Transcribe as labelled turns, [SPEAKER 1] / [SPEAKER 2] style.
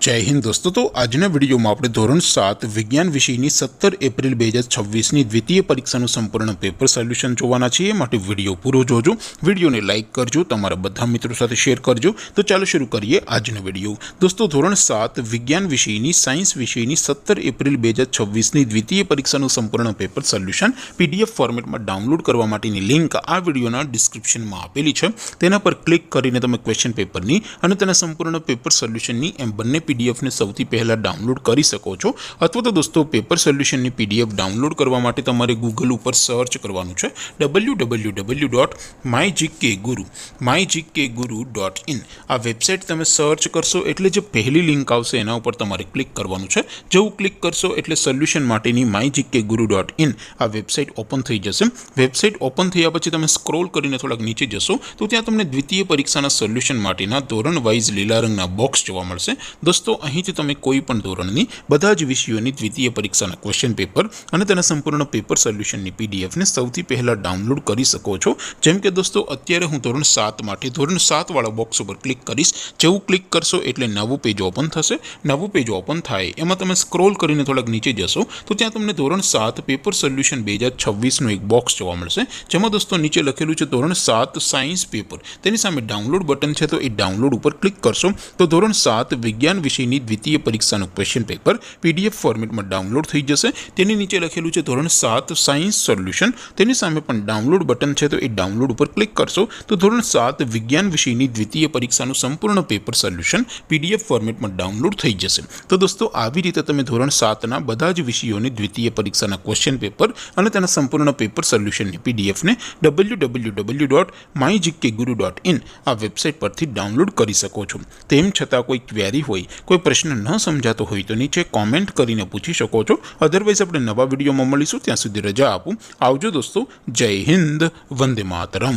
[SPEAKER 1] जय हिंद दोस्तों। तो આજના વિડીયોમાં આપણે ધોરણ 7 વિજ્ઞાન વિષયની 17 એપ્રિલ 2026ની દ્વિતીય પરીક્ષાનું સંપૂર્ણ પેપર સોલ્યુશન જોવાના છીએ। માટે વિડીયો પૂરો જોજો, વિડીયોને લાઇક કરજો, તમારા બધા મિત્રો સાથે શેર કરજો। તો ચાલો શરૂ કરીએ આજનો વિડીયો। દોસ્તો ધોરણ 7 વિજ્ઞાન વિષયની સાયન્સ વિષયની 17 એપ્રિલ 2026ની દ્વિતીય પરીક્ષાનું સંપૂર્ણ પેપર સોલ્યુશન પીડીએફ ફોર્મેટમાં ડાઉનલોડ કરવા માટેની લિંક આ વિડીયોના ડિસ્ક્રિપ્શનમાં આપેલી છે। તેના પર ક્લિક કરીને તમે ક્વેશ્ચન પેપરની અને તેના સંપૂર્ણ પેપર સોલ્યુશનની એમ બંને पीडीएफ ने સૌથી પહેલા ડાઉનલોડ કરી શકો છો। અથવા તો દોસ્તો પેપર સોલ્યુશનની પીડીએફ ડાઉનલોડ કરવા માટે તમારે ગૂગલ ઉપર સર્ચ કરવાનું છે www.mygkguru.in। આ વેબસાઇટ તમે સર્ચ કરશો એટલે જે પહેલી લિંક આવશે એના ઉપર તમારે ક્લિક કરવાનું છે। જેવું ક્લિક કરશો એટલે સોલ્યુશન માટેની mygkguru.in આ વેબસાઇટ ઓપન થઈ જશે। વેબસાઇટ ઓપન થયા પછી તમે સ્ક્રોલ કરીને થોડાક નીચે જશો તો ત્યાં તમને દ્વિતીય પરીક્ષાના સોલ્યુશન માટેના ધોરણ વાઇઝ લીલા રંગના બોક્સ જોવા મળશે। दोस्तों અહીંથી તમે કોઈ પણ ધોરણની બધા જ વિષયોની દ્વિતીય પરીક્ષાના ક્વેશ્ચન પેપર અને તેના સંપૂર્ણ પેપર સોલ્યુશનની પીડીએફ ને સૌથી પહેલા ડાઉનલોડ કરી શકો છો। જેમ કે દોસ્તો અત્યારે હું ધોરણ 7 માટે ધોરણ 7 વાળા બોક્સ ઉપર ક્લિક કરીશ। જેવું ક્લિક કરશો એટલે નવું પેજ ઓપન થશે। નવું પેજ ઓપન થાય એમાં તમે સ્ક્રોલ કરીને થોડાક નીચે જશો તો ત્યાં તમને ધોરણ 7 પેપર સોલ્યુશન 2026 નું એક બોક્સ જોવા મળશે। જેમાં દોસ્તો નીચે લખેલું છે ધોરણ 7 સાયન્સ પેપર, તેની સામે ડાઉનલોડ બટન છે તો એ ડાઉનલોડ ઉપર ક્લિક કરશો તો ધોરણ 7 વિજ્ઞાન વિષયની દ્વિતીય પરીક્ષાનું ક્વેશ્ચન પેપર પીડીએફ ફોર્મેટમાં ડાઉનલોડ થઈ જશે। તેની નીચે લખેલું છે ધોરણ 7 સાયન્સ સોલ્યુશન, તેની સામે પણ ડાઉનલોડ બટન છે તો એ ડાઉનલોડ ઉપર ક્લિક કરશો તો ધોરણ 7 વિજ્ઞાન વિષયની દ્વિતીય પરીક્ષાનું સંપૂર્ણ પેપર સોલ્યુશન પીડીએફ ફોર્મેટમાં ડાઉનલોડ થઈ જશે। તો દોસ્તો આવી રીતે તમે ધોરણ 7ના બધા જ વિષયોની દ્વિતીય પરીક્ષાના ક્વેશ્ચન પેપર અને તેના સંપૂર્ણ પેપર સોલ્યુશનની પીડીએફ ને www.mygkguru.in આ વેબસાઇટ પરથી ડાઉનલોડ કરી શકો છો। તેમ છતાં કોઈ ક્વેરી હોય, कोई प्रश्न न समझातो हो तो नीचे कॉमेंट करीने पूछी शको छो। अदरवाइज अपने नवा विडियो में मळीशुं, त्यां सुधी रजा आपो। आवजो दोस्तों। जय हिंद, वंदे मातरम।